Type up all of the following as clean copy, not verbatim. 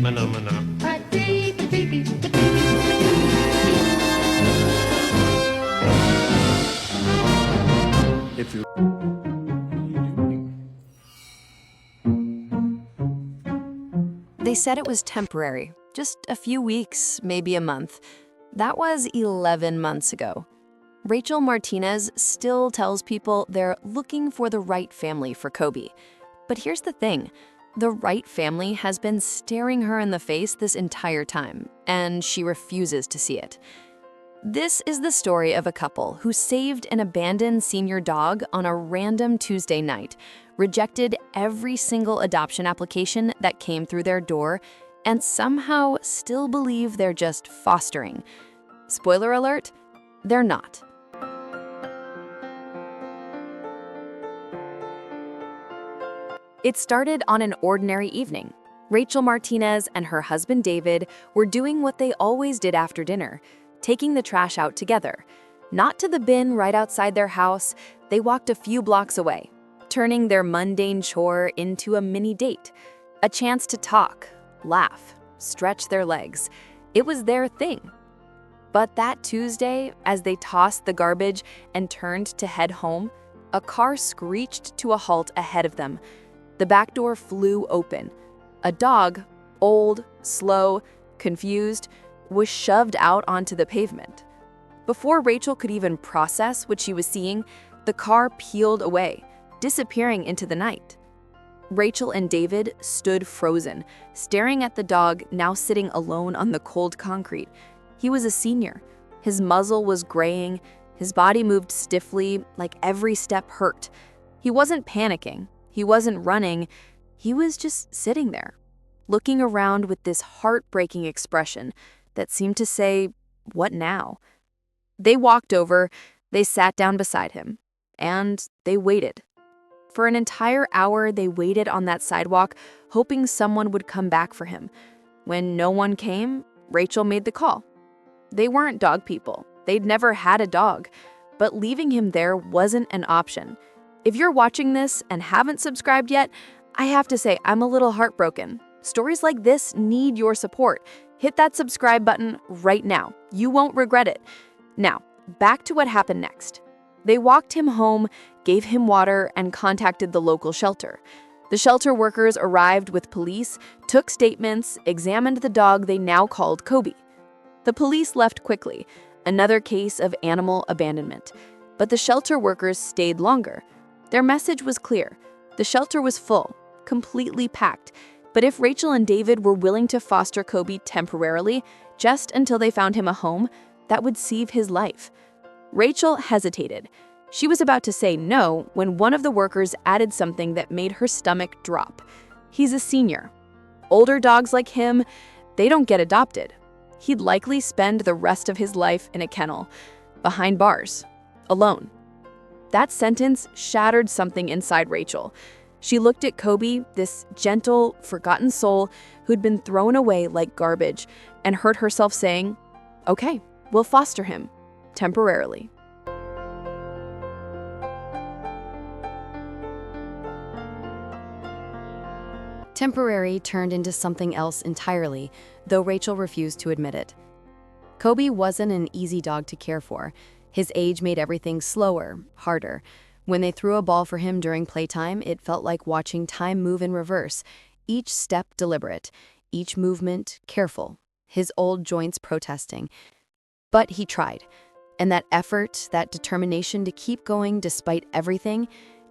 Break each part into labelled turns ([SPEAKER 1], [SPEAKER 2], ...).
[SPEAKER 1] Mana, mana. If you
[SPEAKER 2] They said it was temporary, just a few weeks, maybe a month. That was 11 months ago. Rachel Martinez still tells people they're looking for the right family for Coby. But here's the thing, the right family has been staring her in the face this entire time, and she refuses to see it. This is the story of a couple who saved an abandoned senior dog on a random Tuesday night, rejected every single adoption application that came through their door, and somehow still believe they're just fostering. Spoiler alert, they're not. It started on an ordinary evening. Rachel Martinez and her husband David were doing what they always did after dinner, taking the trash out together. Not to the bin right outside their house, they walked a few blocks away, turning their mundane chore into a mini date. A chance to talk, laugh, stretch their legs. It was their thing. But that Tuesday, as they tossed the garbage and turned to head home, a car screeched to a halt ahead of them. The back door flew open. A dog, old, slow, confused, was shoved out onto the pavement. Before Rachel could even process what she was seeing, the car peeled away, disappearing into the night. Rachel and David stood frozen, staring at the dog now sitting alone on the cold concrete. He was a senior. His muzzle was graying, his body moved stiffly, like every step hurt. He wasn't panicking. He wasn't running, he was just sitting there, looking around with this heartbreaking expression that seemed to say, "What now?" They walked over, they sat down beside him, and they waited. For an entire hour, they waited on that sidewalk, hoping someone would come back for him. When no one came, Rachel made the call. They weren't dog people. They'd never had a dog, but leaving him there wasn't an option. If you're watching this and haven't subscribed yet, I have to say I'm a little heartbroken. Stories like this need your support. Hit that subscribe button right now. You won't regret it. Now, back to what happened next. They walked him home, gave him water, and contacted the local shelter. The shelter workers arrived with police, took statements, examined the dog they now called Coby. The police left quickly, another case of animal abandonment. But the shelter workers stayed longer. Their message was clear. The shelter was full, completely packed. But if Rachel and David were willing to foster Coby temporarily, just until they found him a home, that would save his life. Rachel hesitated. She was about to say no when one of the workers added something that made her stomach drop. He's a senior. Older dogs like him, they don't get adopted. He'd likely spend the rest of his life in a kennel, behind bars, alone. That sentence shattered something inside Rachel. She looked at Coby, this gentle, forgotten soul who'd been thrown away like garbage, and heard herself saying, "Okay, we'll foster him, temporarily." Temporary turned into something else entirely, though Rachel refused to admit it. Coby wasn't an easy dog to care for. His age made everything slower, harder. When they threw a ball for him during playtime, it felt like watching time move in reverse, each step deliberate, each movement careful, his old joints protesting. But he tried, and that effort, that determination to keep going despite everything,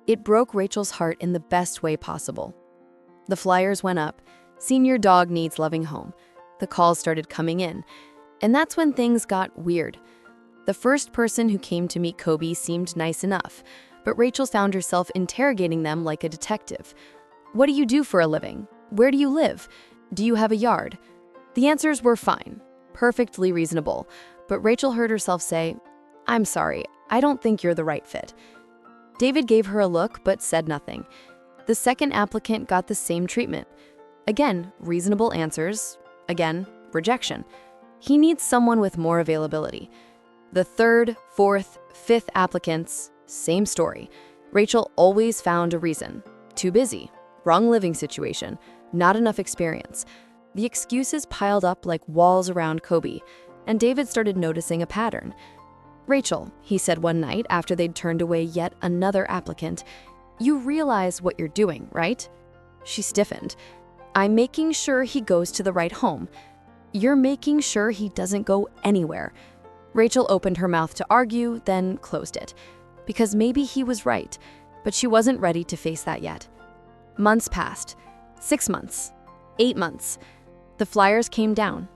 [SPEAKER 2] it broke Rachel's heart in the best way possible. The flyers went up. Senior dog needs loving home. The calls started coming in, and that's when things got weird. The first person who came to meet Coby seemed nice enough, but Rachel found herself interrogating them like a detective. "What do you do for a living? Where do you live? Do you have a yard?" The answers were fine, perfectly reasonable, but Rachel heard herself say, "I'm sorry, I don't think you're the right fit." David gave her a look but said nothing. The second applicant got the same treatment. Again, reasonable answers. Again, rejection. He needs someone with more availability. The third, fourth, fifth applicants, same story. Rachel always found a reason. Too busy, wrong living situation, not enough experience. The excuses piled up like walls around Coby, and David started noticing a pattern. "Rachel," he said one night after they'd turned away yet another applicant, "you realize what you're doing, right?" She stiffened. "I'm making sure he goes to the right home." "You're making sure he doesn't go anywhere." Rachel opened her mouth to argue, then closed it. Because maybe he was right, but she wasn't ready to face that yet. Months passed. 6 months. 8 months. The flyers came down.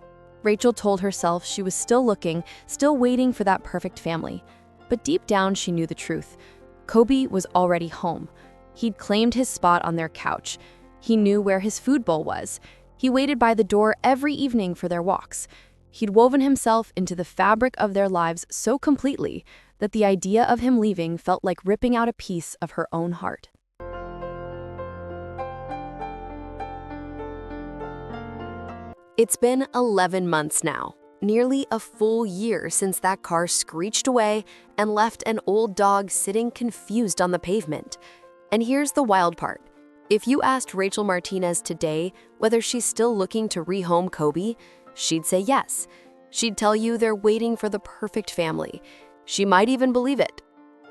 [SPEAKER 2] Rachel told herself she was still looking, still waiting for that perfect family. But deep down, she knew the truth. Coby was already home. He'd claimed his spot on their couch. He knew where his food bowl was. He waited by the door every evening for their walks. He'd woven himself into the fabric of their lives so completely that the idea of him leaving felt like ripping out a piece of her own heart. It's been 11 months now, nearly a full year since that car screeched away and left an old dog sitting confused on the pavement. And here's the wild part. If you asked Rachel Martinez today whether she's still looking to rehome Coby, she'd say yes. She'd tell you they're waiting for the perfect family. She might even believe it.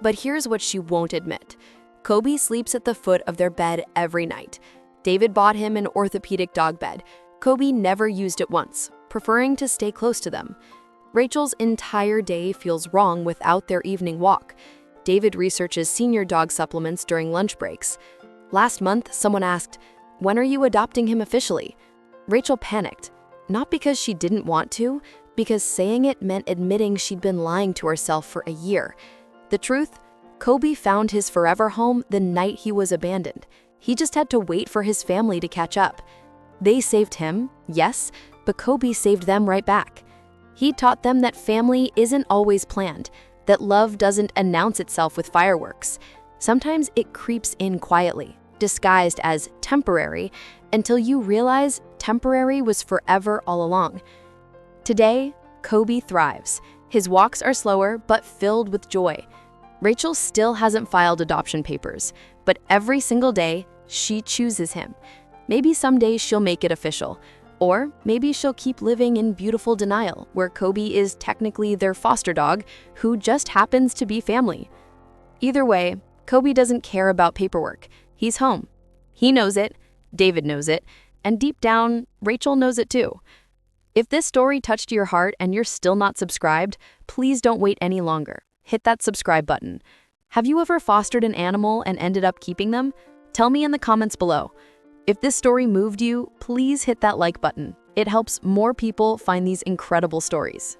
[SPEAKER 2] But here's what she won't admit. Coby sleeps at the foot of their bed every night. David bought him an orthopedic dog bed. Coby never used it once, preferring to stay close to them. Rachel's entire day feels wrong without their evening walk. David researches senior dog supplements during lunch breaks. Last month, someone asked, "When are you adopting him officially?" Rachel panicked, not because she didn't want to, because saying it meant admitting she'd been lying to herself for a year. The truth? Coby found his forever home the night he was abandoned. He just had to wait for his family to catch up. They saved him, yes, but Coby saved them right back. He taught them that family isn't always planned, that love doesn't announce itself with fireworks. Sometimes it creeps in quietly, disguised as temporary, until you realize temporary was forever all along. Today, Coby thrives. His walks are slower, but filled with joy. Rachel still hasn't filed adoption papers, but every single day, she chooses him. Maybe someday she'll make it official, or maybe she'll keep living in beautiful denial, where Coby is technically their foster dog, who just happens to be family. Either way, Coby doesn't care about paperwork. He's home. He knows it, David knows it, and deep down, Rachel knows it too. If this story touched your heart and you're still not subscribed, please don't wait any longer. Hit that subscribe button. Have you ever fostered an animal and ended up keeping them? Tell me in the comments below. If this story moved you, please hit that like button. It helps more people find these incredible stories.